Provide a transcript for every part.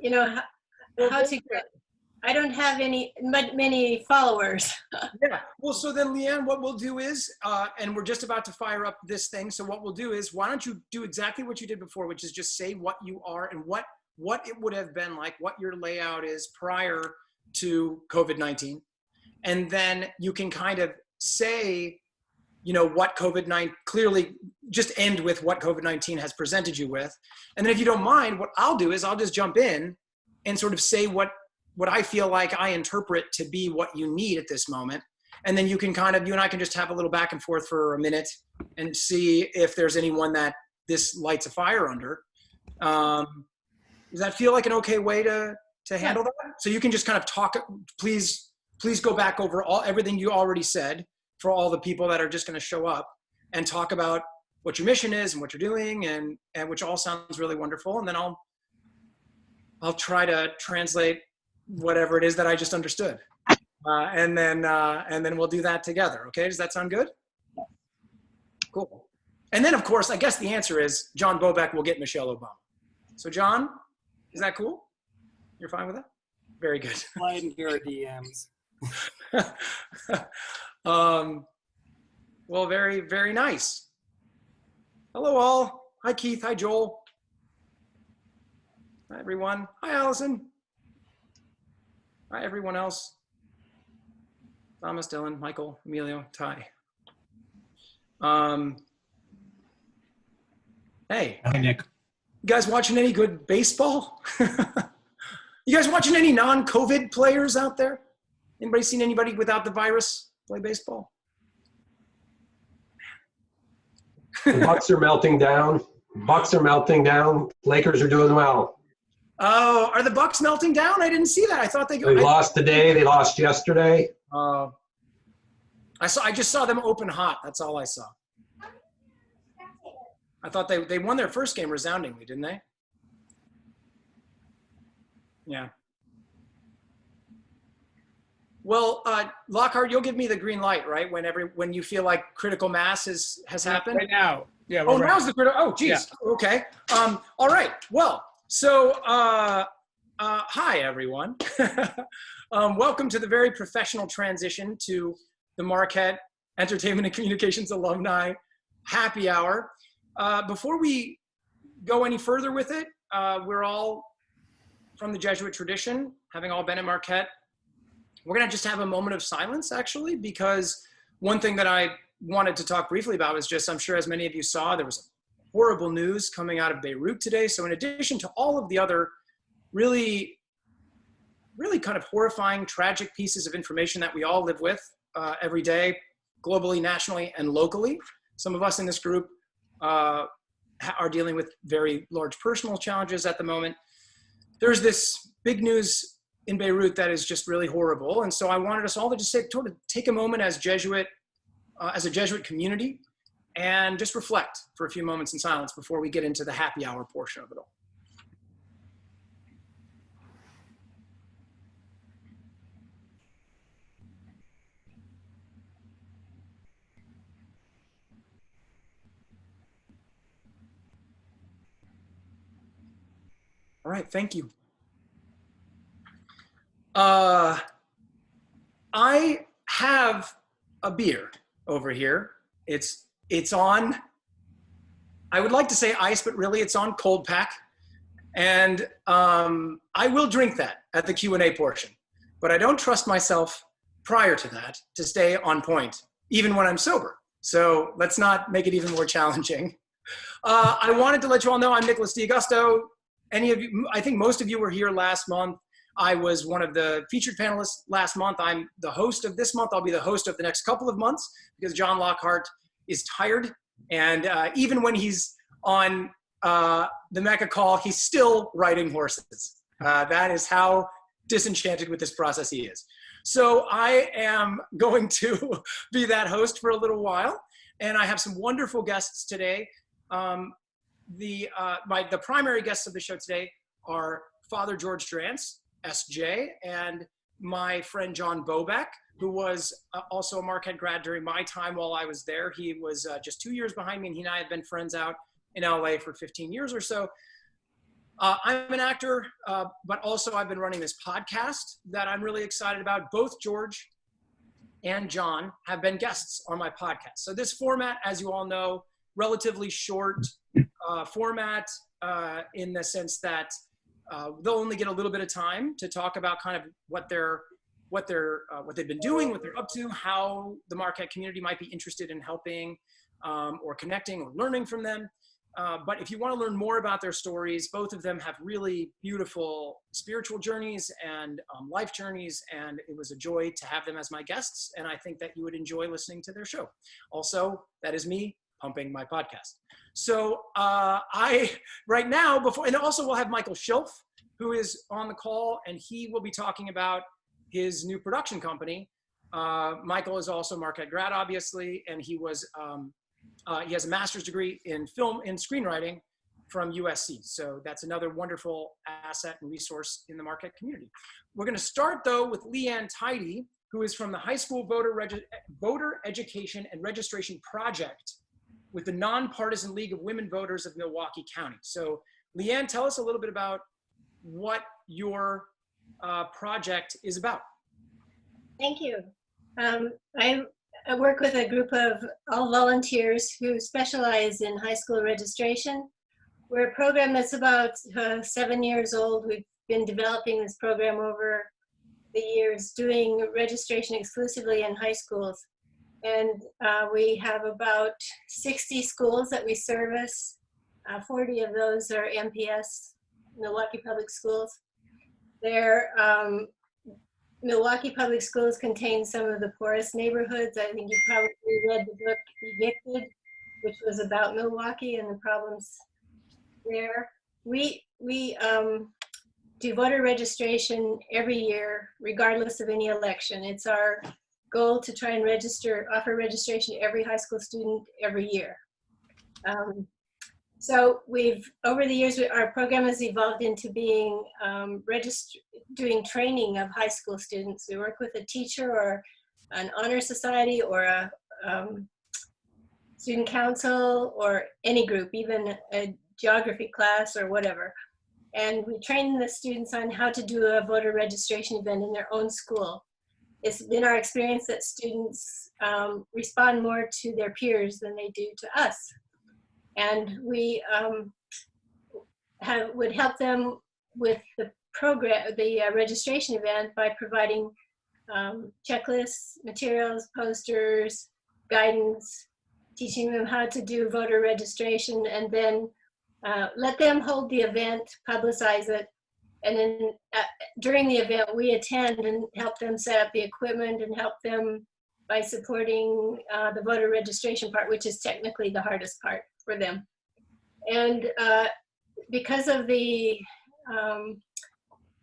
you know, how to get, I don't have many followers. Yeah. Well, so then Leanne, what we'll do is, and we're just about to fire up this thing. So what we'll do is, why don't you do exactly what you did before, which is just say what you are and what it would have been like, what your layout is prior to COVID-19. And then you can kind of say, you know, what COVID-19, clearly just end with what COVID-19 has presented you with. And then if you don't mind, what I'll do is I'll just jump in and sort of say what I feel like I interpret to be what you need at this moment. And then you can kind of, you and I can just have a little back and forth for a minute and see if there's anyone that this lights a fire under. Does that feel like an okay way to handle that? So you can just kind of talk, please go back over everything you already said for all the people that are just going to show up, and talk about what your mission is and what you're doing, and which all sounds really wonderful. And then I'll try to translate whatever it is that I just understood. And then we'll do that together. Okay. Does that sound good? Cool. And then of course, I guess the answer is John Bobek will get Michelle Obama. So John, is that cool? You're fine with that? Very good. Slide into our DMs. Well, very, very nice. Hello all. Hi Keith. Hi Joel. Hi everyone. Hi Allison. Hi everyone else. Thomas, Dylan, Michael, Emilio, Ty. Hey. Hi Nick. You guys watching any good baseball? You guys watching any non-COVID players out there? Anybody seen anybody without the virus play baseball? The Bucks are melting down. Bucks are melting down. Lakers are doing well. Oh, are the Bucks melting down? I didn't see that. I thought they lost today. They lost yesterday. I just saw them open hot. That's all I saw. I thought they won their first game resoundingly, didn't they? Yeah. Well, Lockhart, you'll give me the green light, right? When you feel like critical mass has happened. Right now. Yeah. Oh, now's the critical. Oh, geez. Yeah. Okay. All right. Well, so hi everyone. Welcome to the very professional transition to the Marquette Entertainment and Communications Alumni Happy Hour. Before we go any further with it, we're all from the Jesuit tradition, having all been at Marquette. We're gonna just have a moment of silence, actually, because one thing that I wanted to talk briefly about was just, I'm sure as many of you saw, there was horrible news coming out of Beirut today. So in addition to all of the other really, really kind of horrifying, tragic pieces of information that we all live with every day, globally, nationally, and locally, some of us in this group are dealing with very large personal challenges at the moment. There's this big news in Beirut that is just really horrible. And so I wanted us all to just sort of take a moment as a Jesuit community and just reflect for a few moments in silence before we get into the happy hour portion of it all. All right, thank you. I have a beer over here. It's on, I would like to say ice, but really it's on cold pack. And I will drink that at the Q&A portion, but I don't trust myself prior to that to stay on point, even when I'm sober. So let's not make it even more challenging. I wanted to let you all know I'm Nicholas D'Augusto. Any of you, I think most of you were here last month. I was one of the featured panelists last month. I'm the host of this month. I'll be the host of the next couple of months because John Lockhart is tired. And even when he's on the MECA call, he's still riding horses. That is how disenchanted with this process he is. So I am going to be that host for a little while. And I have some wonderful guests today. The primary guests of the show today are Father George Drance, SJ, and my friend John Bobek, who was also a Marquette grad during my time while I was there. He was just 2 years behind me, and he and I have been friends out in LA for 15 years or so. I'm an actor, but also I've been running this podcast that I'm really excited about. Both George and John have been guests on my podcast. So this format, as you all know, relatively short format in the sense that they'll only get a little bit of time to talk about kind of what they've been doing, what they're up to, how the Marquette community might be interested in helping or connecting or learning from them. But if you want to learn more about their stories, both of them have really beautiful spiritual journeys and life journeys, and it was a joy to have them as my guests, and I think that you would enjoy listening to their show. Also, that is me pumping my podcast. So right now, and also we'll have Michael Schilf, who is on the call, and he will be talking about his new production company. Michael is also Marquette grad, obviously, and he has a master's degree in film and screenwriting from USC. So that's another wonderful asset and resource in the Marquette community. We're going to start, though, with Leanne Tidy, who is from the High School Voter Education and Registration Project with the Nonpartisan League of Women Voters of Milwaukee County. So Leanne, tell us a little bit about what your project is about. Thank you. I work with a group of all volunteers who specialize in high school registration. We're a program that's about 7 years old. We've been developing this program over the years, doing registration exclusively in high schools. And we have about 60 schools that we service. 40 of those are MPS, Milwaukee Public Schools. Milwaukee Public Schools contain some of the poorest neighborhoods. I think you probably read the book Evicted, which was about Milwaukee and the problems there. We do voter registration every year, regardless of any election. It's our goal to try and offer registration to every high school student every year. So over the years, our program has evolved into being doing training of high school students. We work with a teacher or an honor society or a student council or any group, even a geography class or whatever. And we train the students on how to do a voter registration event in their own school. It's been our experience that students respond more to their peers than they do to us. And we would help them with the program, the registration event, by providing checklists, materials, posters, guidance, teaching them how to do voter registration, and then let them hold the event, publicize it, and then during the event we attend and help them set up the equipment and help them by supporting the voter registration part, which is technically the hardest part for them. And because of the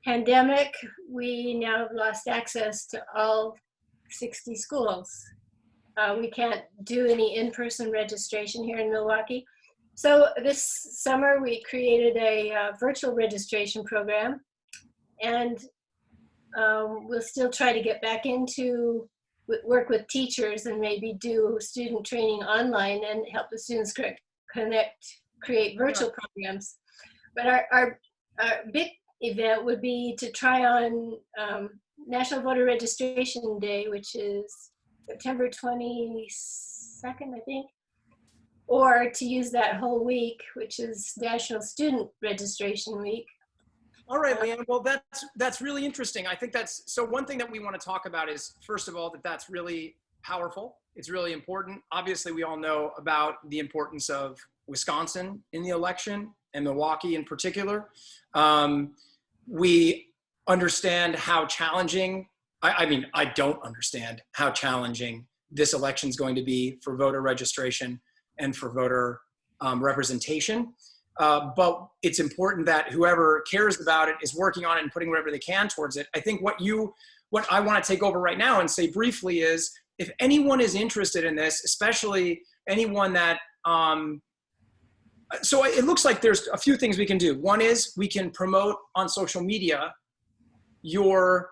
pandemic, we now have lost access to all 60 schools. We can't do any in-person registration here in Milwaukee. So this summer we created a virtual registration program, and we'll still try to get back into work with teachers and maybe do student training online and help the students create virtual programs. But our big event would be to try on National Voter Registration Day, which is September 22nd, I think, or to use that whole week, which is National Student Registration Week. All right, Leanne, well, that's really interesting. I think so one thing that we want to talk about is, first of all, that's really powerful. It's really important. Obviously, we all know about the importance of Wisconsin in the election and Milwaukee in particular. We understand how challenging, I don't understand how challenging this election is going to be for voter registration and for voter representation. But it's important that whoever cares about it is working on it and putting whatever they can towards it. I think what I want to take over right now and say briefly is, if anyone is interested in this, especially anyone that, so it looks like there's a few things we can do. One is we can promote on social media your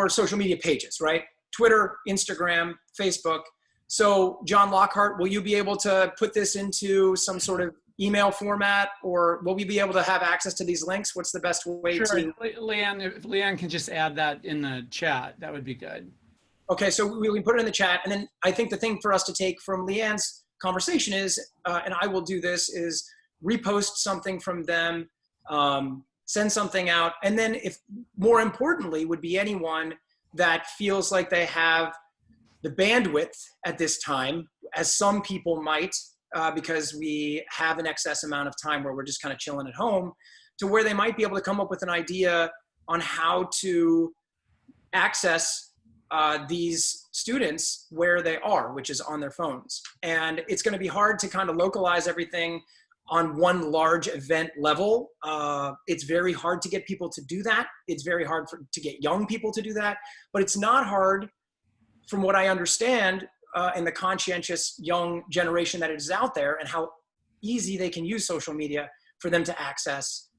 social media pages, right? Twitter, Instagram, Facebook. So John Lockhart, will you be able to put this into some sort of email format, or will we be able to have access to these links? What's the best way Sure, to? Leanne, if Leanne can just add that in the chat, that would be good. Okay, so we can put it in the chat. And then I think the thing for us to take from Leanne's conversation is, and I will do this, is repost something from them, send something out. And then if more importantly would be anyone that feels like they have the bandwidth at this time, as some people might, because we have an excess amount of time where we're just kind of chilling at home, to where they might be able to come up with an idea on how to access these students where they are, which is on their phones. And it's going to be hard to kind of localize everything on one large event level. It's very hard to get people to do that. It's very hard to get young people to do that, but it's not hard, from what I understand, in the conscientious young generation that is out there, and how easy they can use social media for them to access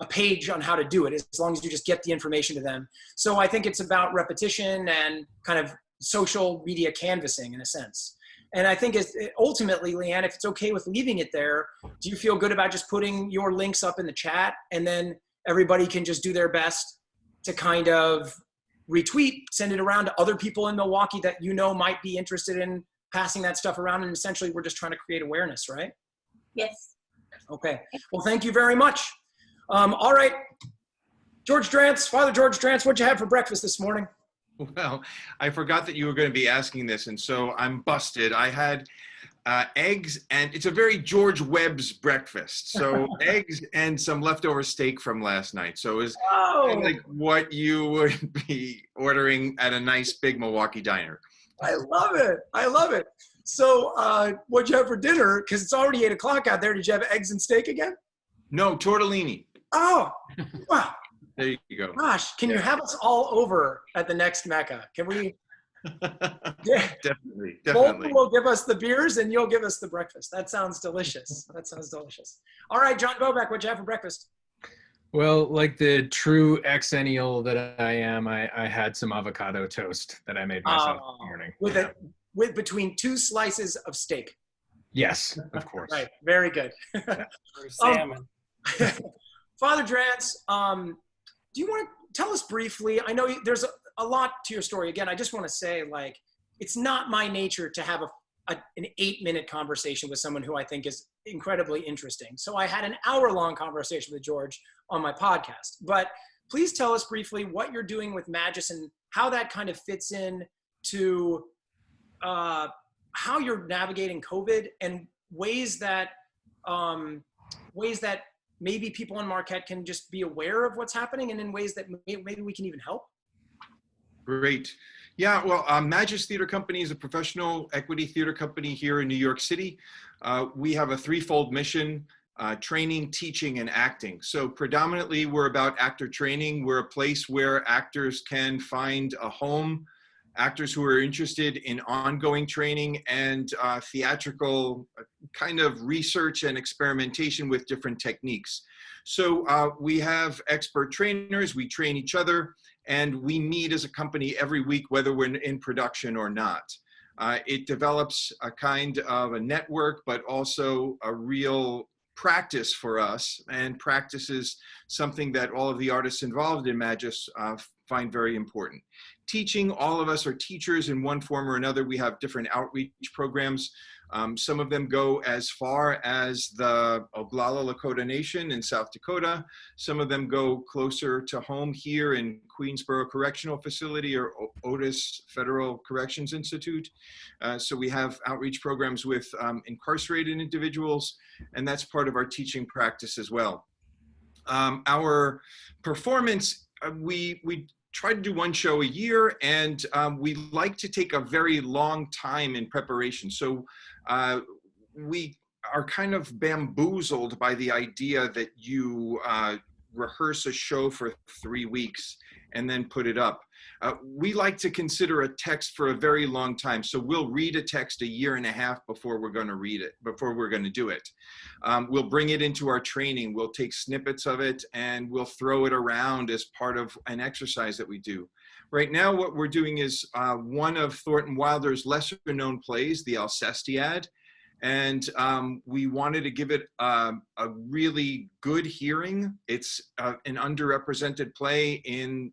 a page on how to do it, as long as you just get the information to them. So I think it's about repetition and kind of social media canvassing in a sense. And I think ultimately, Leanne, if it's okay with leaving it there, do you feel good about just putting your links up in the chat, and then everybody can just do their best to kind of retweet, send it around to other people in Milwaukee that you know might be interested in passing that stuff around? And essentially, we're just trying to create awareness, right? Yes. Okay. Well, thank you very much. All right. George Drance, Father George Drance, what'd you have for breakfast this morning? Well, I forgot that you were going to be asking this, and so I'm busted. I had eggs, and it's a very George Webb's breakfast. So eggs and some leftover steak from last night. So it was kind of like what you would be ordering at a nice big Milwaukee diner. I love it. I love it. So what'd you have for dinner? Because it's already 8 o'clock out there. Did you have eggs and steak again? No, tortellini. Oh, wow. There you go. Gosh, can you have us all over at the next Mecca? Can we? Yeah. Definitely. Bolton will give us the beers and you'll give us the breakfast. That sounds delicious. That sounds delicious. All right, John Bobak, what'd you have for breakfast? Well, like the true exennial that I am, I had some avocado toast that I made myself this morning. With between 2 slices of steak. Yes, of course. Right, very good. Or salmon. Father Drance, do you want to tell us briefly? I know there's a lot to your story. Again, I just want to say, like, it's not my nature to have an 8-minute conversation with someone who I think is incredibly interesting. So I had an hour-long conversation with George on my podcast. But please tell us briefly what you're doing with Magis and how that kind of fits in to how you're navigating COVID, and ways that maybe people in Marquette can just be aware of what's happening, and in ways that maybe we can even help. Great. Yeah, well, Magis Theater Company is a professional equity theater company here in New York City. We have a threefold mission: training, teaching, and acting. So predominantly we're about actor training. We're a place where actors can find a home, actors who are interested in ongoing training and theatrical kind of research and experimentation with different techniques. So we have expert trainers, we train each other, and we meet as a company every week, whether we're in production or not. It develops a kind of a network, but also a real practice for us, and practice is something that all of the artists involved in Magis find very important. Teaching, all of us are teachers in one form or another. We have different outreach programs. Some of them go as far as the Oglala Lakota Nation in South Dakota. Some of them go closer to home here in Queensboro Correctional Facility or Otis Federal Corrections Institute. So we have outreach programs with incarcerated individuals, and that's part of our teaching practice as well. Our performance, we try to do one show a year, and we like to take a very long time in preparation. So we are kind of bamboozled by the idea that you rehearse a show for 3 weeks and then put it up. We like to consider a text for a very long time. So we'll read a text 1.5 years before we're going to read it, before we're going to do it. We'll bring it into our training. We'll take snippets of it and we'll throw it around as part of an exercise that we do. Right now, what we're doing is one of Thornton Wilder's lesser known plays, the Alcestiad. And we wanted to give it a really good hearing. It's an underrepresented play in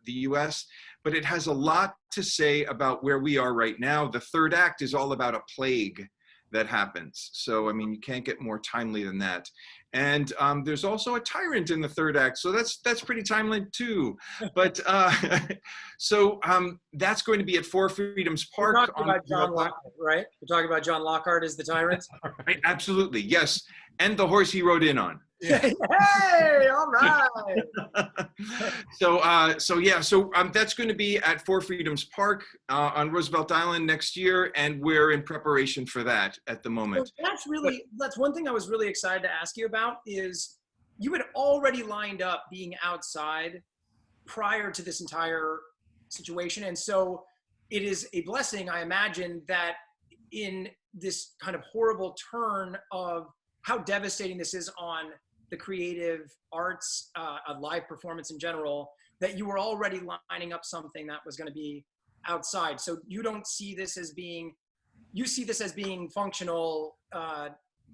the US, but it has a lot to say about where we are right now. The third act is all about a plague that happens. So, I mean, you can't get more timely than that. And there's also a tyrant in the third act, so that's pretty timely too. But so that's going to be at Four Freedoms Park. You're talking about John Lockhart, right? You're talking about John Lockhart as the tyrant? Right, absolutely, yes. And the horse he rode in on. Hey, all right. So that's going to be at Four Freedoms Park on Roosevelt Island next year, and we're in preparation for that at the moment. So that's one thing I was really excited to ask you about is you had already lined up being outside prior to this entire situation. And so it is a blessing, I imagine, that in this kind of horrible turn of how devastating this is on the creative arts, a live performance in general, that you were already lining up something that was going to be outside. So you don't see this as being, you see this as being functional,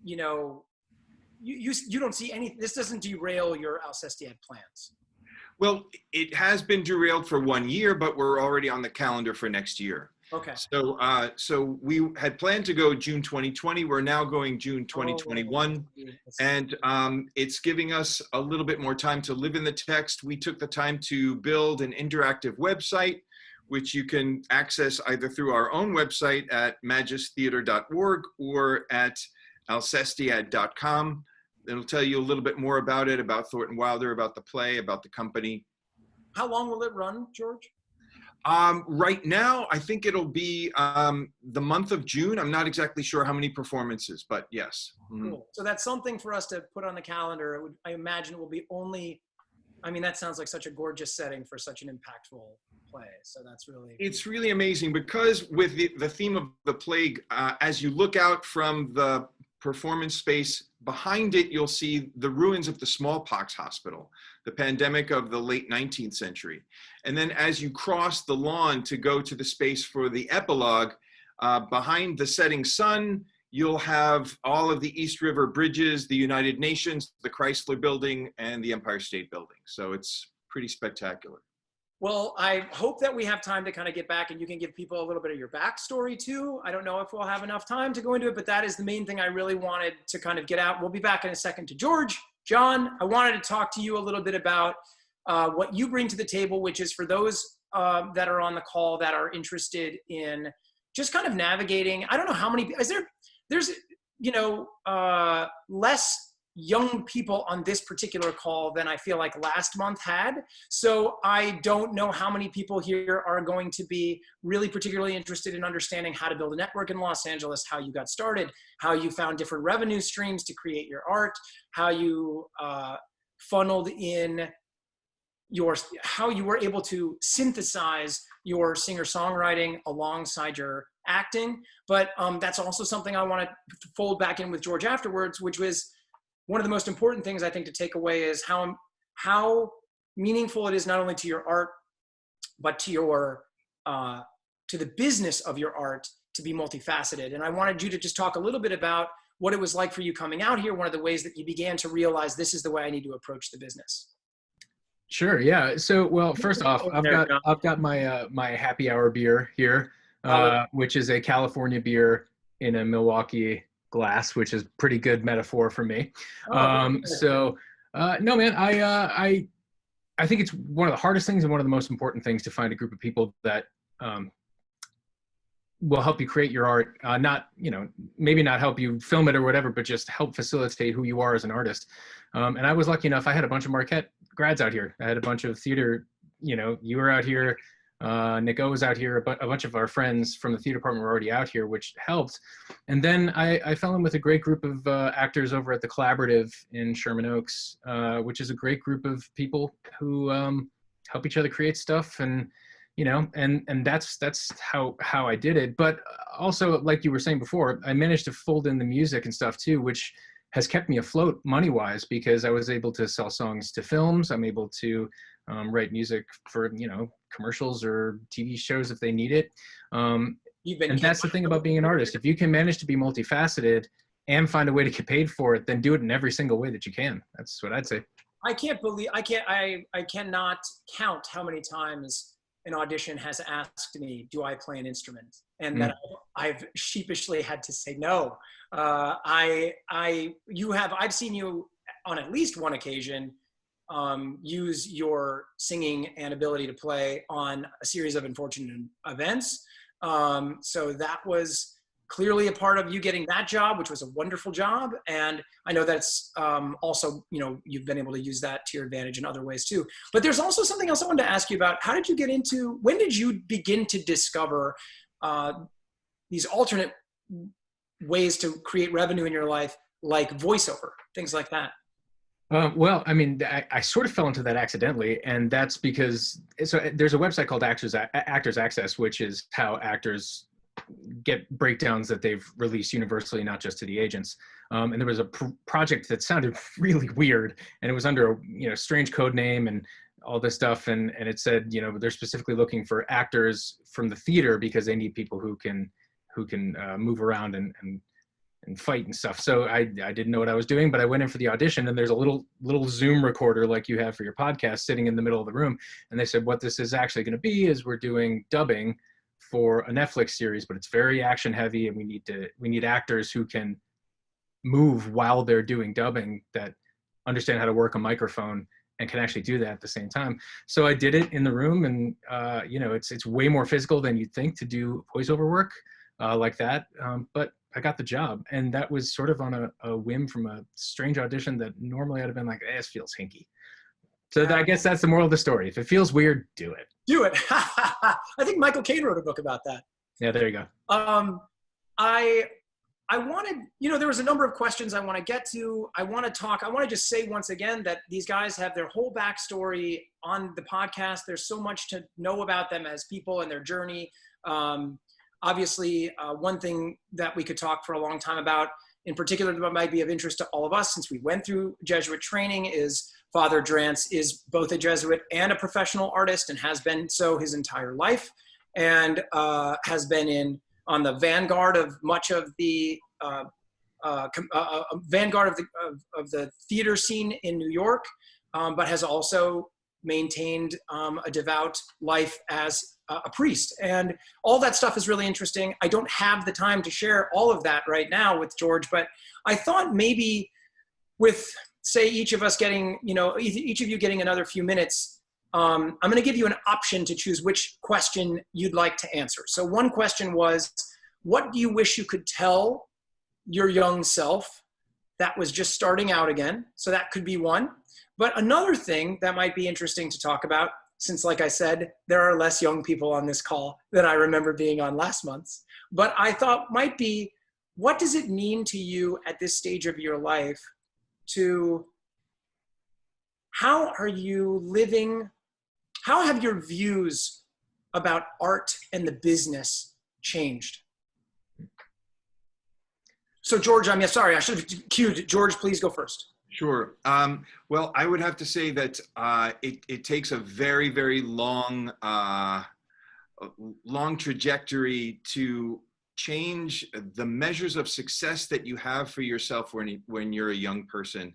you know, you don't see any, this doesn't derail your Alcestiad plans. Well, it has been derailed for 1 year, but we're already on the calendar for next year. Okay. So, so we had planned to go June 2020. We're now going June 2021, and it's giving us a little bit more time to live in the text. We took the time to build an interactive website, which you can access either through our own website at magistheater.org or at alcestiad.com. It'll tell you a little bit more about it, about Thornton Wilder, about the play, about the company. How long will it run, George? Right now, I think it'll be the month of June. I'm not exactly sure how many performances, but yes. Cool. So that's something for us to put on the calendar. I imagine it will be only, I mean, that sounds like such a gorgeous setting for such an impactful play. So that's really. It's really amazing because with the theme of the plague, as you look out from the performance space, behind it, you'll see the ruins of the smallpox hospital, the pandemic of the late 19th century. And then as you cross the lawn to go to the space for the epilogue, behind the setting sun, you'll have all of the East River bridges, the United Nations, the Chrysler Building, and the Empire State Building. So it's pretty spectacular. Well, I hope that we have time to kind of get back and you can give people a little bit of your backstory too. I don't know if we'll have enough time to go into it, but that is the main thing I really wanted to kind of get out. We'll be back in a second to George. John, I wanted to talk to you a little bit about what you bring to the table, which is for those that are on the call that are interested in just kind of navigating. I don't know how many, there's, you know, less young people on this particular call than I feel like last month had. So I don't know how many people here are going to be really particularly interested in understanding how to build a network in Los Angeles, how you got started, how you found different revenue streams to create your art, how you funneled in how you were able to synthesize your singer-songwriting alongside your acting. But that's also something I want to fold back in with George afterwards, which was one of the most important things I think to take away is how meaningful it is not only to your art, but to your to the business of your art to be multifaceted. And I wanted you to just talk a little bit about what it was like for you coming out here, one of the ways that you began to realize this is the way I need to approach the business. Sure. Yeah. So, well, first off, I've got my my happy hour beer here, which is a California beer in a Milwaukee glass, which is pretty good metaphor for me. No, man, I think it's one of the hardest things and one of the most important things to find a group of people that will help you create your art. Not, you know, maybe not help you film it or whatever, but just help facilitate who you are as an artist. And I was lucky enough, I had a bunch of Marquette grads out here. I had a bunch of theater, you know, you were out here, Nick O was out here, but a bunch of our friends from the theater department were already out here, which helped. And then I fell in with a great group of actors over at the Collaborative in Sherman Oaks, which is a great group of people who help each other create stuff. And, you know, and that's how I did it. But also, like you were saying before, I managed to fold in the music and stuff too, which has kept me afloat money-wise, because I was able to sell songs to films. I'm able to write music for, you know, commercials or TV shows if they need it. You've been And that's the thing about being an artist. If you can manage to be multifaceted and find a way to get paid for it, then do it in every single way that you can. That's what I'd say. I cannot count how many times an audition has asked me, do I play an instrument? And that I've sheepishly had to say no. I've seen you on at least one occasion use your singing and ability to play on a series of unfortunate events. So that was clearly a part of you getting that job, which was a wonderful job. And I know that's also, you've been able to use that to your advantage in other ways too. But there's also something else I wanted to ask you about. When did you begin to discover these alternate ways to create revenue in your life, like voiceover, things like that? Well, I mean, I sort of fell into that accidentally, and that's because there's a website called Actors Access, which is how actors get breakdowns that they've released universally, not just to the agents. And there was a project that sounded really weird, and it was under a strange code name and all this stuff. And it said, they're specifically looking for actors from the theater because they need people who can move around and fight and stuff. So I didn't know what I was doing, but I went in for the audition, and there's a little Zoom recorder like you have for your podcast sitting in the middle of the room. And they said, what this is actually going to be is we're doing dubbing for a Netflix series, but it's very action heavy, and we need actors who can move while they're doing dubbing, that understand how to work a microphone and can actually do that at the same time. So I did it in the room, and it's way more physical than you'd think to do voiceover work like that. But I got the job, and that was sort of on a whim from a strange audition that normally I'd have been like, this feels hinky. So I guess that's the moral of the story. If it feels weird, do it. Do it. I think Michael Caine wrote a book about that. Yeah, there you go. I wanted, there was a number of questions I want to get to. I want to just say once again that these guys have their whole backstory on the podcast. There's so much to know about them as people and their journey. Obviously, one thing that we could talk for a long time about, in particular, that might be of interest to all of us since we went through Jesuit training, is Father Drance is both a Jesuit and a professional artist, and has been so his entire life, and has been on the vanguard of much of the vanguard of the theater scene in New York, but has also maintained a devout life as a priest. And all that stuff is really interesting. I don't have the time to share all of that right now with George, but I thought maybe with, say, each of us getting, each of you getting another few minutes, I'm going to give you an option to choose which question you'd like to answer. So one question was, what do you wish you could tell your young self that was just starting out again? So that could be one. But another thing that might be interesting to talk about, since, like I said, there are less young people on this call than I remember being on last month's, but I thought might be, what does it mean to you at this stage of your life how are you living, how have your views about art and the business changed? So George, sorry, I should have cued. George, please go first. Sure. Well, I would have to say that it takes a very, very long trajectory to change the measures of success that you have for yourself when you're a young person.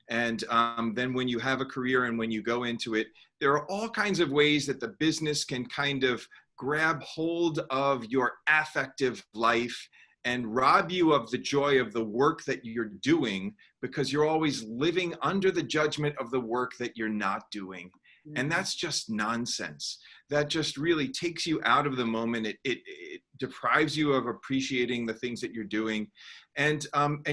And then when you have a career and when you go into it, there are all kinds of ways that the business can kind of grab hold of your affective life and rob you of the joy of the work that you're doing, because you're always living under the judgment of the work that you're not doing. And that's just nonsense. That just really takes you out of the moment. It deprives you of appreciating the things that you're doing. And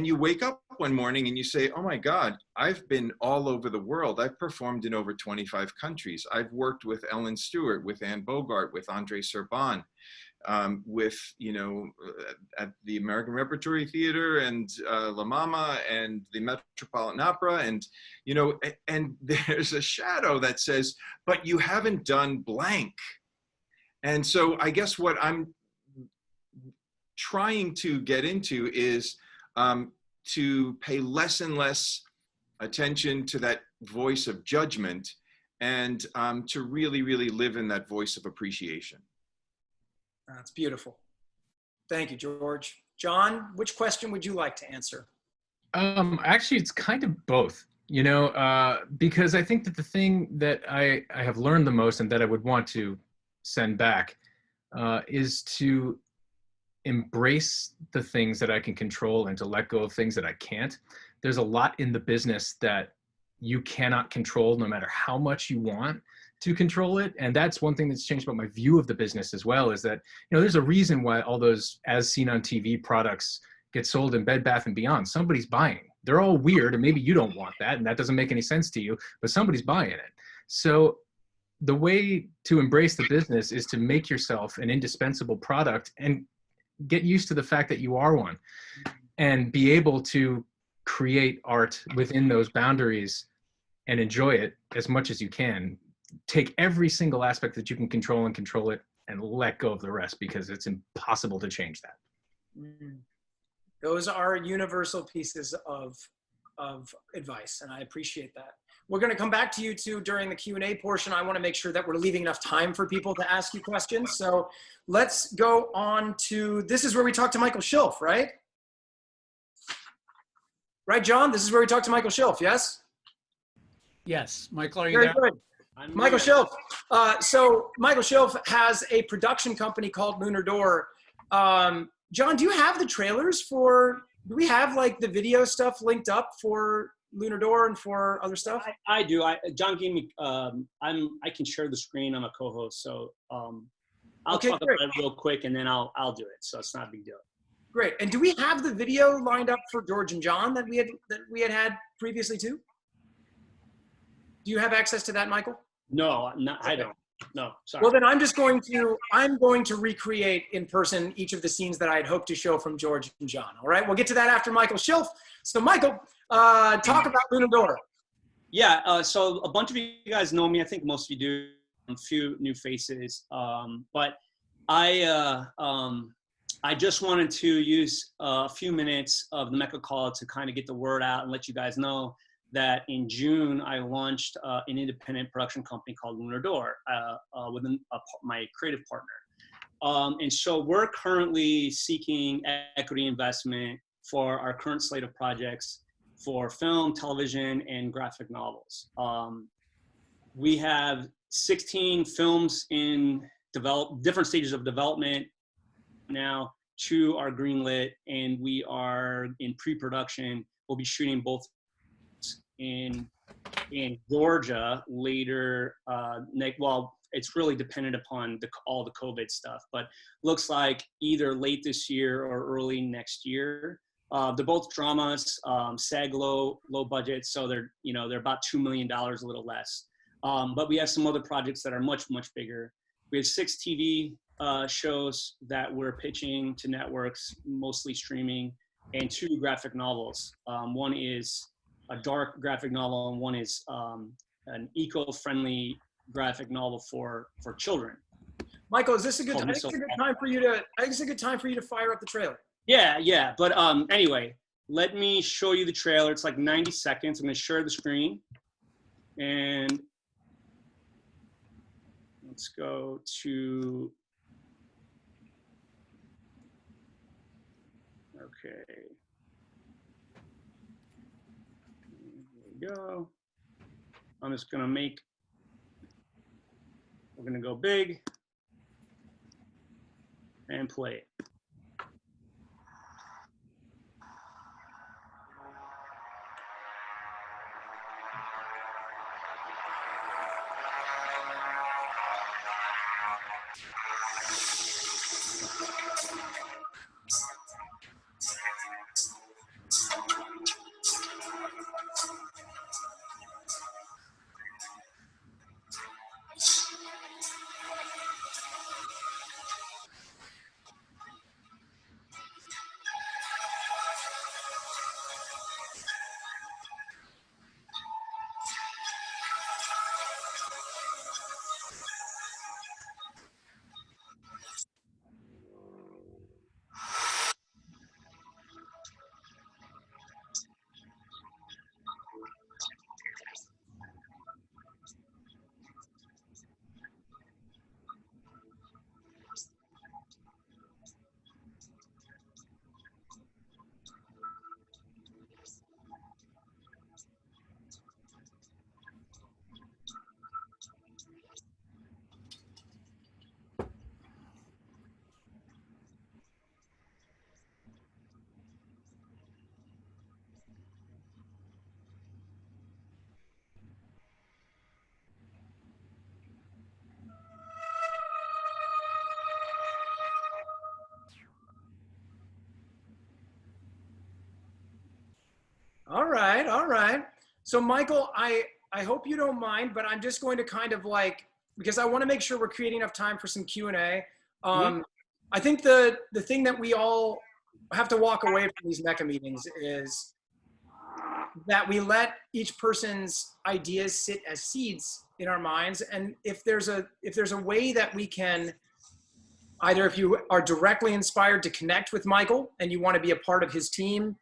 you wake up one morning and you say, oh my God, I've been all over the world. I've performed in over 25 countries. I've worked with Ellen Stewart, with Anne Bogart, with Andre Serban, with, at the American Repertory Theater and La Mama and the Metropolitan Opera. And, and there's a shadow that says, but you haven't done blank. And so I guess what I'm trying to get into is to pay less and less attention to that voice of judgment, and to really, really live in that voice of appreciation. That's beautiful. Thank you, George. John, which question would you like to answer? Actually, it's kind of both, you know, because I think that the thing that I have learned the most and that I would want to send back is to embrace the things that I can control and to let go of things that I can't. There's a lot in the business that you cannot control no matter how much you want to control it. And that's one thing that's changed about my view of the business as well, is that, you know, there's a reason why all those as seen on TV products get sold in Bed Bath & Beyond. Somebody's buying. They're all weird, and maybe you don't want that, and that doesn't make any sense to you, but somebody's buying it. So the way to embrace the business is to make yourself an indispensable product and get used to the fact that you are one, and be able to create art within those boundaries and enjoy it as much as you can. Take every single aspect that you can control and control it, and let go of the rest, because it's impossible to change that. Those are universal pieces of advice, and I appreciate that. We're going to come back to you two during the Q&A portion. I want to make sure that we're leaving enough time for people to ask you questions. So let's go on to, this is where we talk to Michael Schilf, right? Right, John? This is where we talk to Michael Schilf, yes? Yes, Michael, are you Very there? good. Michael Schilf. So Michael Schilf has a production company called Lunar Door. John, do you have the trailers for, do we have like the video stuff linked up for Lunar Door and for other stuff? I do. John gave me, I can share the screen. I'm a co-host. So I'll Okay, talk great. about it real quick and then I'll do it. So it's not a big deal. Great. And do we have the video lined up for George and John that we had previously too? Do you have access to that, Michael? No, I don't. No, sorry. Well, then I'm going to recreate in person each of the scenes that I had hoped to show from George and John. All right, we'll get to that after Michael Schilf. So Michael, talk about Lunar Door. Yeah, so a bunch of you guys know me. I think most of you do. A few new faces. But I just wanted to use a few minutes of the MECA call to kind of get the word out and let you guys know that in June, I launched an independent production company called Lunar Door with my creative partner. And so we're currently seeking equity investment for our current slate of projects for film, television, and graphic novels. We have 16 films in different stages of development now. 2 are greenlit, and we are in pre-production. We'll be shooting both in Georgia later. Well, it's really dependent upon all the COVID stuff, but looks like either late this year or early next year. They're both dramas, SAG low budget, so they're about $2 million, a little less. But we have some other projects that are much bigger. We have 6 TV shows that we're pitching to networks, mostly streaming, and 2 graphic novels. One is a dark graphic novel, and one is an eco-friendly graphic novel for children. Michael, is this a good? I think it's a good time for you to. I think it's a good time for you to fire up the trailer. Yeah. But anyway, let me show you the trailer. It's like 90 seconds. I'm gonna share the screen, and let's go to. Okay. Here we go. I'm just gonna we're gonna go big and play it. All right, all right. So Michael, I hope you don't mind, but I'm just going to kind of like, because I want to make sure we're creating enough time for some Q&A. I think the thing that we all have to walk away from these MECA meetings is that we let each person's ideas sit as seeds in our minds. And if there's a way that we can, either if you are directly inspired to connect with Michael and you want to be a part of his team,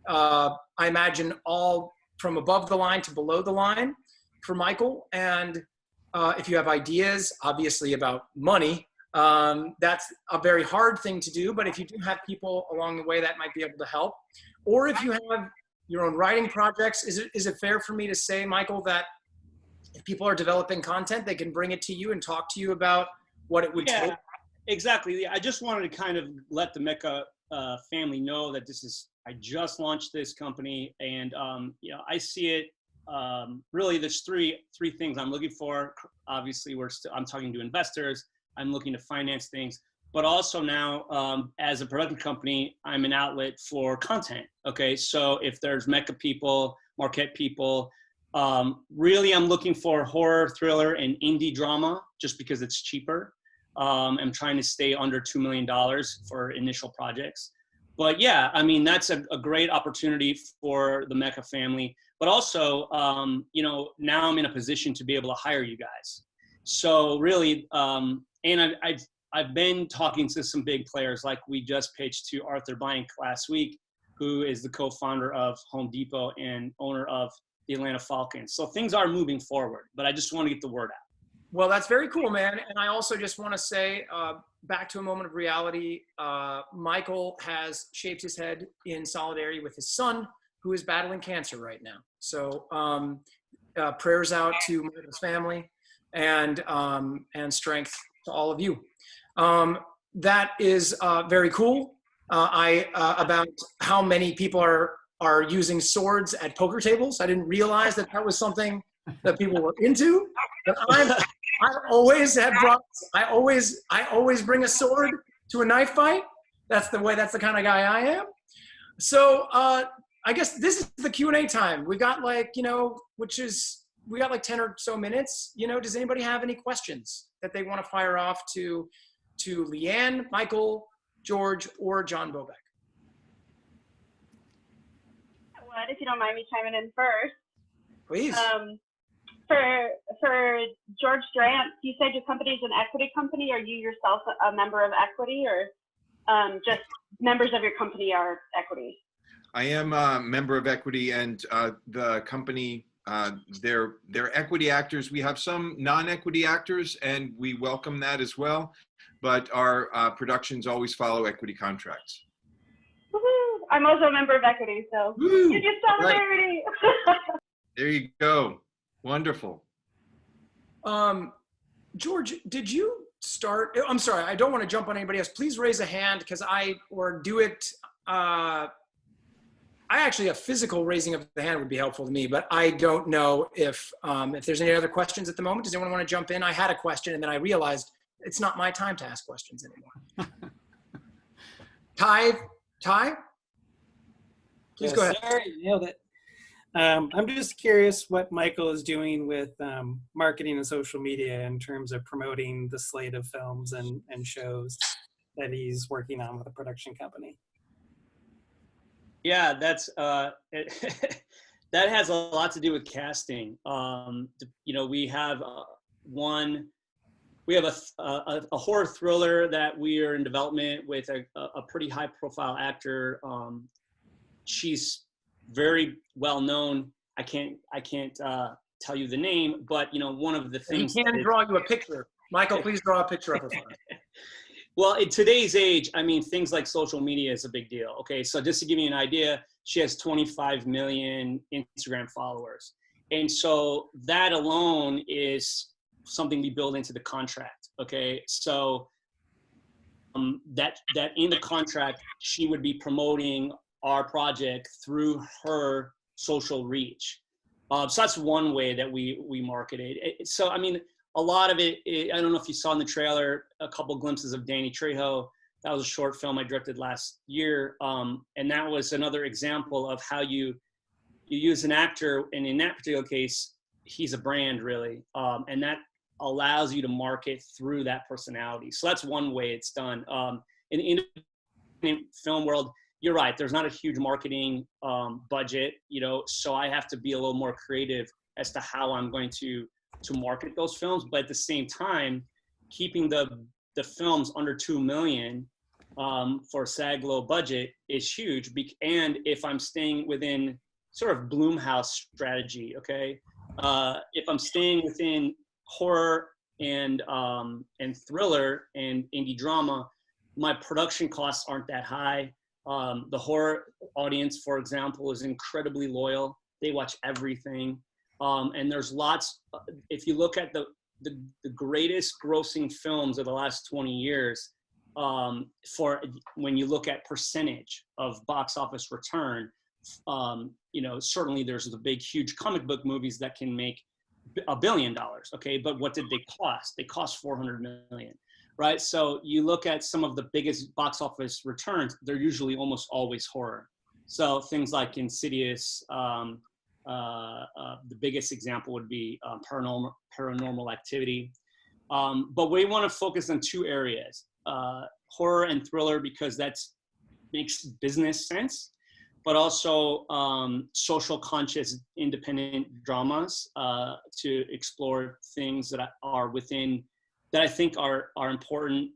I imagine all from above the line to below the line for Michael. And if you have ideas, obviously about money, that's a very hard thing to do. But if you do have people along the way that might be able to help, or if you have your own writing projects, is it fair for me to say, Michael, that if people are developing content, they can bring it to you and talk to you about what it would take? Exactly. I just wanted to kind of let the MECA family know that I just launched this company, and I see it. Really, there's three things I'm looking for. Obviously, I'm talking to investors. I'm looking to finance things, but also now as a production company, I'm an outlet for content. Okay, so if there's MECA people, Marquette people, really I'm looking for horror, thriller, and indie drama just because it's cheaper. I'm trying to stay under $2 million for initial projects. But yeah, I mean, that's a great opportunity for the MECA family. But also, now I'm in a position to be able to hire you guys. So really, and I've been talking to some big players, like we just pitched to Arthur Blank last week, who is the co-founder of Home Depot and owner of the Atlanta Falcons. So things are moving forward, but I just want to get the word out. Well, that's very cool, man. And I also just want to say, back to a moment of reality, Michael has shaved his head in solidarity with his son, who is battling cancer right now. So prayers out to Michael's family and strength to all of you. That is very cool. About how many people are using swords at poker tables. I didn't realize that was something that people were into. But I always bring a sword to a knife fight. That's the kind of guy I am. So I guess this is the Q&A time. We got we got like 10 or so minutes. Does anybody have any questions that they want to fire off to Leanne, Michael, George, or John Bobek? What, if you don't mind me chiming in first? Please. For George Durant, you said your company is an equity company. Are you yourself a member of equity, or just members of your company are equity? I am a member of equity, and the company, they're equity actors. We have some non-equity actors, and we welcome that as well. But our productions always follow equity contracts. Woohoo! I'm also a member of equity, so you do solidarity. Right. There you go. Wonderful. George, did you start? I'm sorry, I don't want to jump on anybody else. Please raise a hand, because a physical raising of the hand would be helpful to me, but I don't know if there's any other questions at the moment. Does anyone want to jump in? I had a question, and then I realized it's not my time to ask questions anymore. Ty? Please go ahead. Sorry, nailed it. I'm just curious what Michael is doing with marketing and social media in terms of promoting the slate of films and shows that he's working on with a production company. Yeah, that's that has a lot to do with casting. We have a horror thriller that we are in development with a pretty high profile actor. She's very well known. I can't tell you the name, but one of the things. He can draw you a picture. Michael, please draw a picture of her. Well, in today's age, I mean, things like social media is a big deal. Okay, so just to give you an idea, she has 25 million Instagram followers, and so that alone is something we build into the contract. Okay, so that in the contract, she would be promoting our project through her social reach. So that's one way that we market it. So, I mean, a lot of it, I don't know if you saw in the trailer, a couple glimpses of Danny Trejo. That was a short film I directed last year. And that was another example of how you you use an actor, and in that particular case, he's a brand really, and that allows you to market through that personality. So that's one way it's done. In the independent film world, you're right. There's not a huge marketing budget, you know, so I have to be a little more creative as to how I'm going to market those films. But at the same time, keeping the films under 2 million for SAG low budget is huge. And if I'm staying within sort of Blumhouse strategy, okay, if I'm staying within horror and thriller and indie drama, my production costs aren't that high. The horror audience, for example, is incredibly loyal. They watch everything. And there's lots, if you look at the greatest grossing films of the last 20 years, for when you look at percentage of box office return, you know, certainly there's the big, huge comic book movies that can make $1 billion, okay? But what did they cost? They cost 400 million, right? So you look at some of the biggest box office returns, they're usually almost always horror. So things like Insidious, the biggest example would be Paranormal Activity. But we want to focus on 2 areas, horror and thriller, because that makes business sense, but also social conscious independent dramas to explore things that are within, that I think are important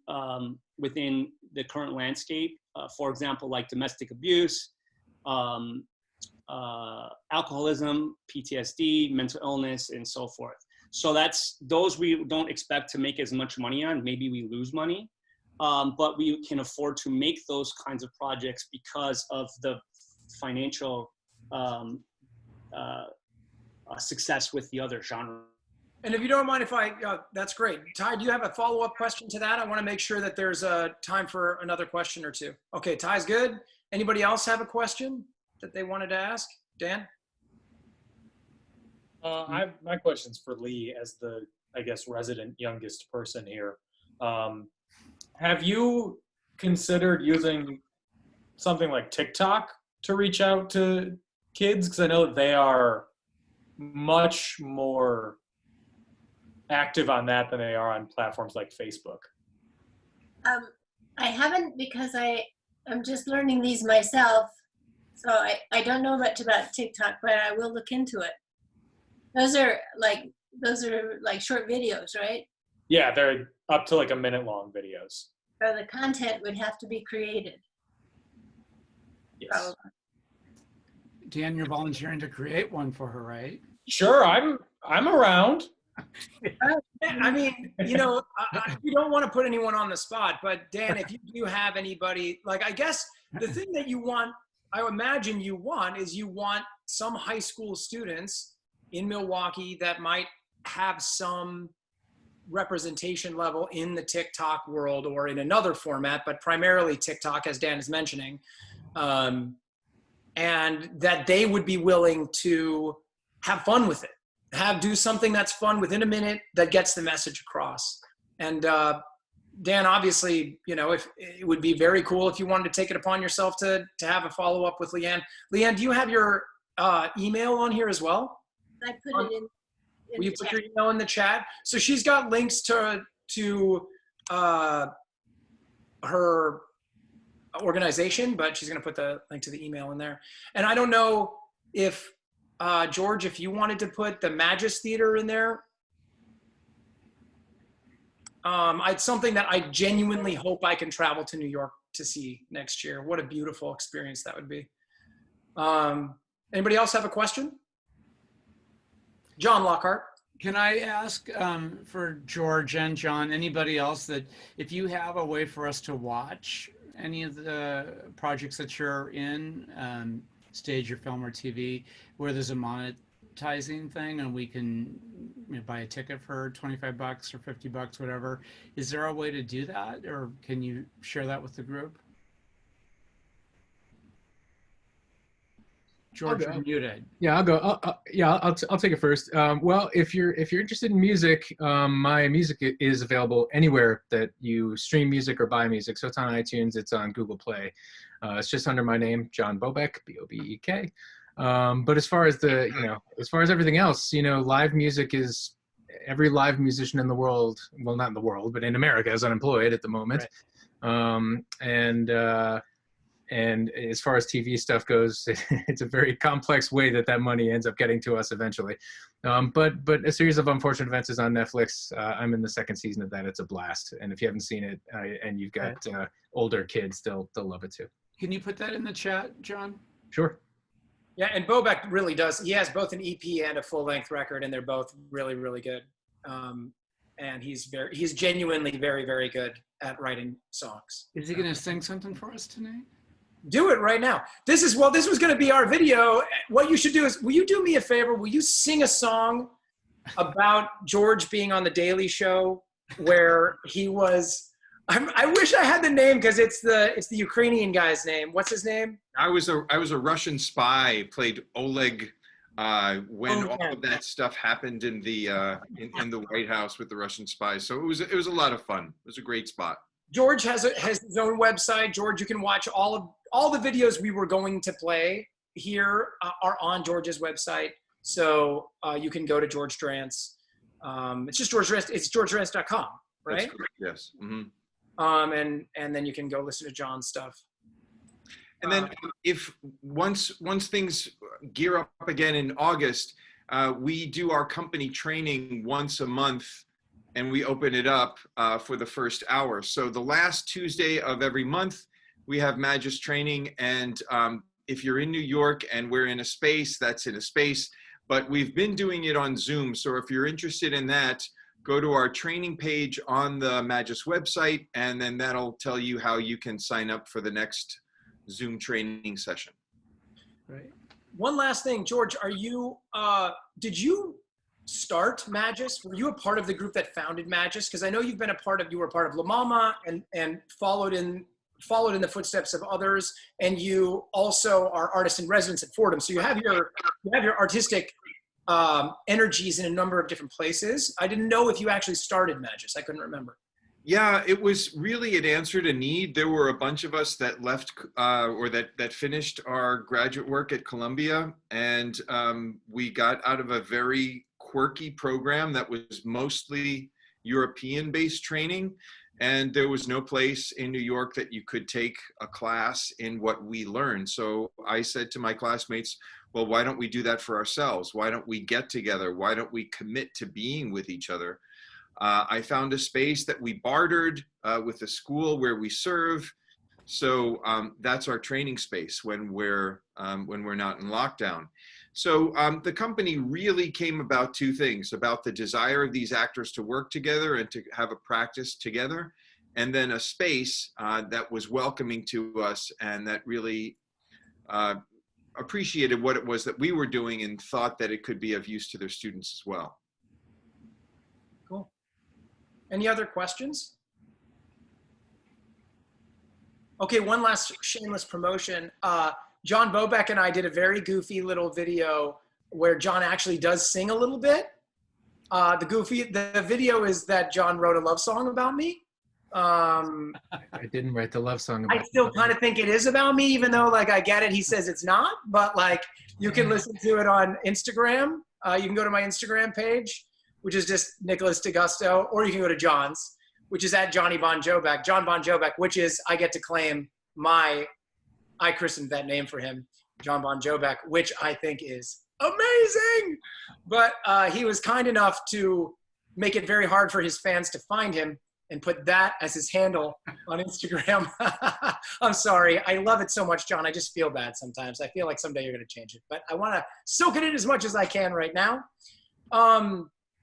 within the current landscape. For example, like domestic abuse, alcoholism, PTSD, mental illness, and so forth. So those we don't expect to make as much money on. Maybe we lose money, but we can afford to make those kinds of projects because of the financial success with the other genre. And if you don't mind if that's great. Ty, do you have a follow-up question to that? I want to make sure that there's time for another question or two. Okay, Ty's good. Anybody else have a question that they wanted to ask? Dan? My question's for Lee as the, I guess, resident youngest person here. Have you considered using something like TikTok to reach out to kids? Because I know that they are much more active on that than they are on platforms like Facebook. I haven't, because I'm just learning these myself. So I don't know much about TikTok, but I will look into it. Those are like short videos, right? Yeah, they're up to like a minute-long videos. So the content would have to be created. Yes. Probably. Dan, you're volunteering to create one for her, right? Sure, I'm around. I mean, you know, you don't want to put anyone on the spot, but Dan, if you do have anybody, like, I guess the thing that you want, I imagine you want some high school students in Milwaukee that might have some representation level in the TikTok world or in another format, but primarily TikTok, as Dan is mentioning, and that they would be willing to have fun with it, do something that's fun within a minute that gets the message across. And Dan, obviously, you know, if it would be very cool if you wanted to take it upon yourself to have a follow-up with Leanne. Leanne, do you have your email on here as well? I put it in Will you the put chat. your email in the chat? So she's got links to her organization, but she's going to put the link to the email in there. And I don't know if, George, if you wanted to put the Magis Theater in there. It's something that I genuinely hope I can travel to New York to see next year. What a beautiful experience that would be. Anybody else have a question? John Lockhart. Can I ask for George and John, anybody else, that if you have a way for us to watch any of the projects that you're in, stage or film or TV, where there's a monetizing thing and we can buy a ticket for 25 bucks or 50 bucks, whatever. Is there a way to do that, or can you share that with the group? George, you're muted. Yeah, I'll go. I'll take it first. Well, if you're interested in music, my music is available anywhere that you stream music or buy music. So it's on iTunes, it's on Google Play. It's just under my name, John Bobek, B-O-B-E-K. But as far as as far as everything else, live music is, every live musician in the world, well, not in the world, but in America, is unemployed at the moment. Right. And as far as TV stuff goes, it's a very complex way that money ends up getting to us eventually. But A Series of Unfortunate Events is on Netflix. I'm in the second season of that. It's a blast. And if you haven't seen it and you've got older kids, they'll love it too. Can you put that in the chat, John? Sure. Yeah, and Bobek really does. He has both an EP and a full-length record, and they're both really, really good. And he's genuinely very, very good at writing songs. Is he going to sing something for us tonight? Do it right now. This was going to be our video. What you should do is, will you do me a favor? Will you sing a song about George being on the Daily Show, where he was? I wish I had the name, because it's the Ukrainian guy's name. What's his name? I was a Russian spy, played Oleg when all of that stuff happened in the White House with the Russian spies. So it was a lot of fun. It was a great spot. George has his own website. George, you can watch all the videos we were going to play here are on George's website. So you can go to George Drance. It's just George Drance. It's georgedrance.com, right? That's correct, yes. Mm-hmm. And then you can go listen to John's stuff. And then if once things gear up again in August, we do our company training once a month, and we open it up for the first hour. So the last Tuesday of every month, we have Magis training. And if you're in New York and we're in a space, that's in a space. But we've been doing it on Zoom. So if you're interested in that, go to our training page on the Magis website, and then that'll tell you how you can sign up for the next Zoom training session. Right. One last thing, George, did you start Magis? Were you a part of the group that founded Magis? Because I know you were part of La Mama and followed in the footsteps of others, and you also are artist in residence at Fordham. So you have your artistic energies in a number of different places. I didn't know if you actually started Magis. I couldn't remember. Yeah, it answered a need. There were a bunch of us that left or that finished our graduate work at Columbia, and we got out of a very quirky program that was mostly European-based training, and there was no place in New York that you could take a class in what we learned. So I said to my classmates, well, why don't we do that for ourselves? Why don't we get together? Why don't we commit to being with each other? I found a space that we bartered with the school where we serve. So that's our training space when we're not in lockdown. So the company really came about two things: about the desire of these actors to work together and to have a practice together, and then a space that was welcoming to us and that really appreciated what it was that we were doing and thought that it could be of use to their students as well. Cool. Any other questions? Okay, one last shameless promotion. John Bobek and I did a very goofy little video where John actually does sing a little bit. The video is that John wrote a love song about me. I didn't write the love song about I still kind of think it is about me, even though I get it. He says it's not, but you can listen to it on Instagram. You can go to my Instagram page, which is just Nicholas DeGusto, or you can go to John's, which is at Johnny Bon Jobek, John Bon Jobek, which is, I get to claim I christened that name for him, John Bon Jobek, which I think is amazing. But he was kind enough to make it very hard for his fans to find him and put that as his handle on Instagram. I'm sorry. I love it so much, John. I just feel bad sometimes. I feel like someday you're going to change it. But I want to soak it in as much as I can right now.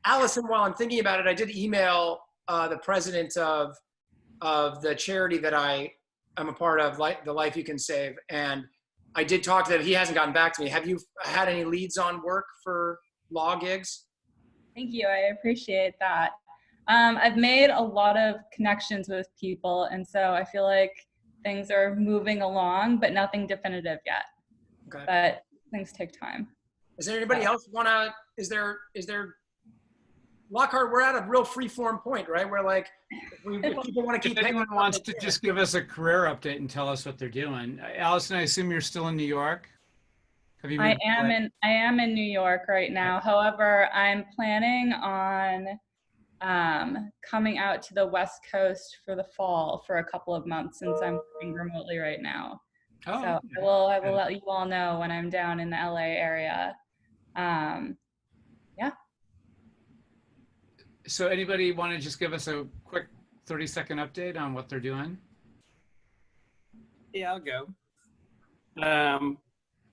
Allison, while I'm thinking about it, I did email the president of the charity that I'm a part of, the Life You Can Save. And I did talk to him. He hasn't gotten back to me. Have you had any leads on work for law gigs? Thank you. I appreciate that. I've made a lot of connections with people, and so I feel like things are moving along, but nothing definitive yet. Okay. But things take time. Is there anybody else is there Lockhart, we're at a real free form point, right? Where if people want to keep if anyone wants to just give us a career update and tell us what they're doing. Allison, I assume you're still in New York? Have you I made a plan? am in New York right now. However, I'm planning on coming out to the West Coast for the fall for a couple of months since I'm working remotely right now. Oh, So okay. I will let you all know when I'm down in the LA area. Yeah. So anybody want to just give us a quick 30-second update on what they're doing? Yeah, I'll go.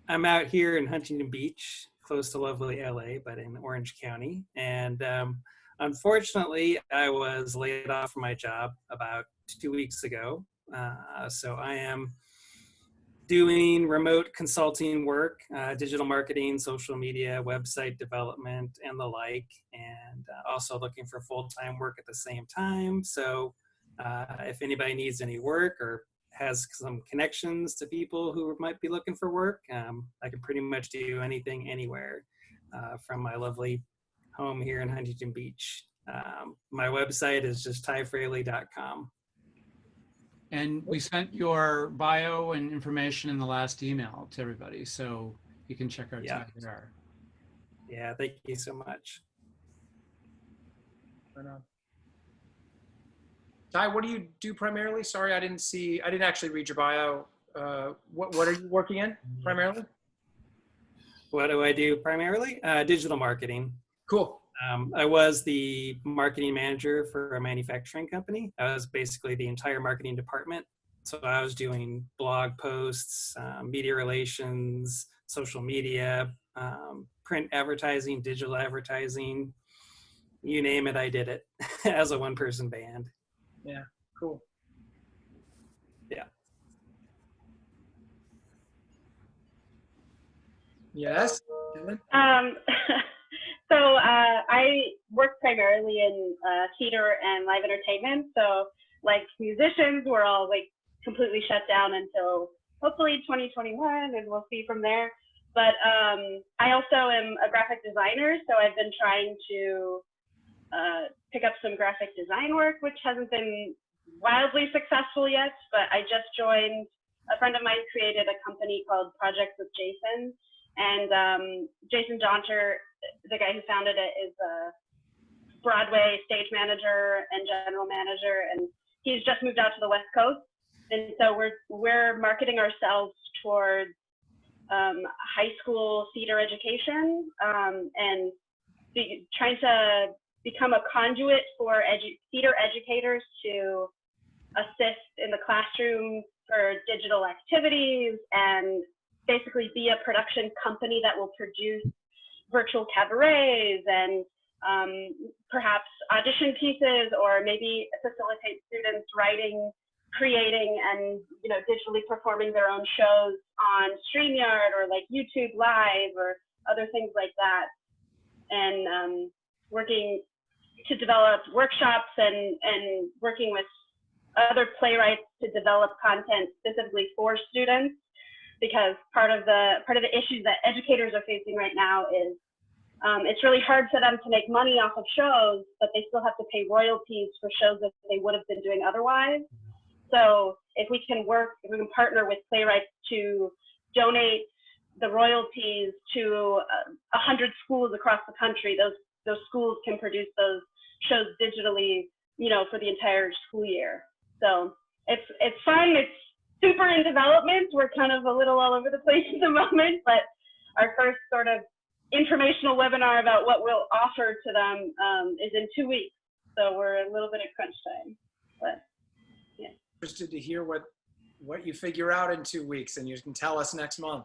I'm out here in Huntington Beach, close to lovely LA, but in Orange County. And unfortunately, I was laid off from my job about 2 weeks ago. So I am doing remote consulting work, digital marketing, social media, website development, and the like, and also looking for full-time work at the same time. So if anybody needs any work or has some connections to people who might be looking for work, I can pretty much do anything, anywhere from my lovely home here in Huntington Beach. My website is just tyfraley.com. And we sent your bio and information in the last email to everybody, so you can check our Yeah. Ty there. Yeah, thank you so much. Ty, what do you do primarily? Sorry, I didn't actually read your bio. What are you working in primarily? What do I do primarily? Digital marketing. Cool. I was the marketing manager for a manufacturing company. I was basically the entire marketing department. So I was doing blog posts, media relations, social media, print advertising, digital advertising, you name it, I did it as a one-person band. Yeah, cool. Yeah. Yes. So I work primarily in theater and live entertainment. So like musicians, we're all like completely shut down until hopefully 2021, and we'll see from there. But I also am a graphic designer, so I've been trying to pick up some graphic design work, which hasn't been wildly successful yet. But I just joined, a friend of mine created a company called Projects with Jason. And Jason Jaunter, the guy who founded it, is a Broadway stage manager and general manager, and he's just moved out to the West Coast. And so we're marketing ourselves towards high school theater education and trying to become a conduit for theater educators to assist in the classroom for digital activities and basically be a production company that will produce virtual cabarets and perhaps audition pieces, or maybe facilitate students writing, creating, and digitally performing their own shows on StreamYard or like YouTube Live or other things like that. And working to develop workshops and working with other playwrights to develop content specifically for students. Because part of the issues that educators are facing right now is it's really hard for them to make money off of shows, but they still have to pay royalties for shows that they would have been doing otherwise. So if we can partner with playwrights to donate the royalties to 100 schools across the country, those schools can produce those shows digitally, for the entire school year. So it's fun. It's super in development. We're kind of a little all over the place at the moment, but our first sort of informational webinar about what we'll offer to them is in 2 weeks. So we're a little bit at crunch time, but yeah. Interested to hear what you figure out in 2 weeks, and you can tell us next month.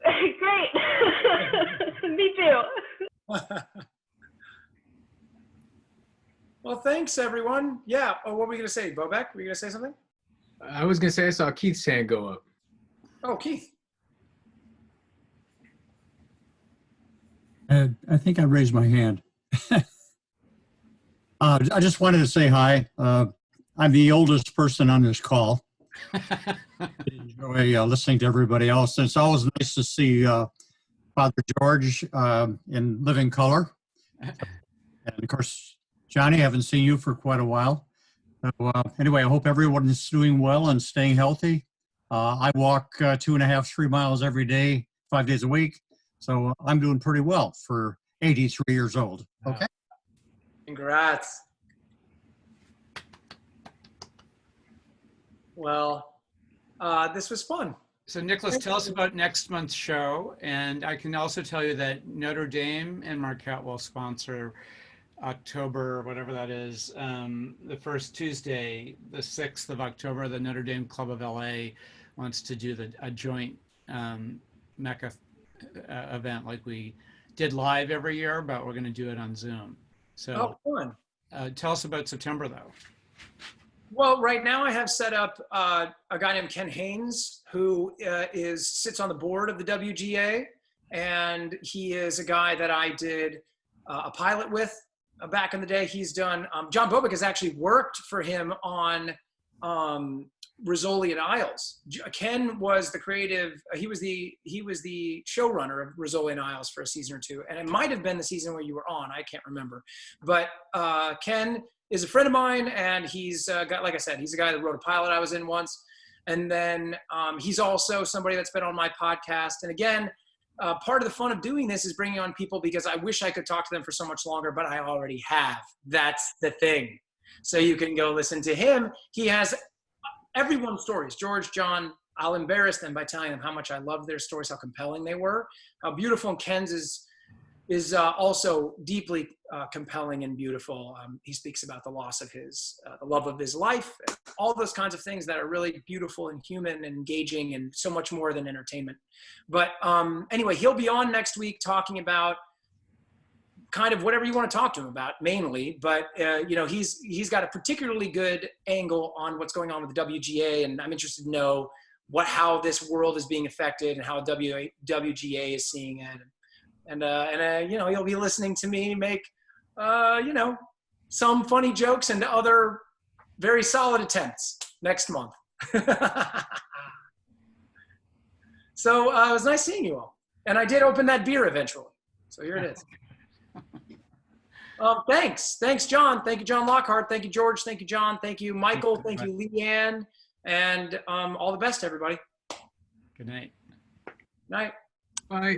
Great. Me too. Well, thanks everyone. Yeah. Oh, what were we gonna say, Bobek? Were you gonna say something? I was gonna say I saw Keith's hand go up. Oh, Keith. I think I raised my hand. I just wanted to say hi. I'm the oldest person on this call. I enjoy listening to everybody else. It's always nice to see Father George in living color. And of course, Johnny, I haven't seen you for quite a while. So, anyway, I hope everyone is doing well and staying healthy. I walk 2.5, 3 miles every day 5 days a week. So I'm doing pretty well for 83 years old. Okay. Congrats. Well, this was fun. So Nicholas, tell us about next month's show. And I can also tell you that Notre Dame and Marquette will sponsor October, whatever that is, the first Tuesday, the 6th of October. The Notre Dame Club of LA wants to do a joint MECA event like we did live every year, but we're going to do it on Zoom. So fun. Tell us about September, though. Well, right now I have set up a guy named Ken Haynes, who sits on the board of the WGA, and he is a guy that I did a pilot with back in the day. He's done, John Bobek has actually worked for him on Rizzoli and Isles. Ken was the creative, he was the showrunner of Rizzoli and Isles for a season or two, and it might have been the season where you were on, I can't remember. But Ken is a friend of mine, and he's got, like I said, he's a guy that wrote a pilot I was in once. And then he's also somebody that's been on my podcast. And again, part of the fun of doing this is bringing on people because I wish I could talk to them for so much longer, but I already have. That's the thing. So you can go listen to him. He has everyone's stories. George, John, I'll embarrass them by telling them how much I love their stories, how compelling they were, how beautiful. And Ken's is also deeply compelling and beautiful. He speaks about the loss of the love of his life, all those kinds of things that are really beautiful and human and engaging and so much more than entertainment. But anyway, he'll be on next week talking about kind of whatever you want to talk to him about mainly. But, he's got a particularly good angle on what's going on with the WGA. And I'm interested to know how this world is being affected and how WGA is seeing it. And he'll be listening to me make, some funny jokes and other very solid attempts next month. So it was nice seeing you all. And I did open that beer eventually. So here it is. Thanks. Thanks, John. Thank you, John Lockhart. Thank you, George. Thank you, John. Thank you, Michael. Thank you, Leanne. And all the best, everybody. Good night. Night. Bye.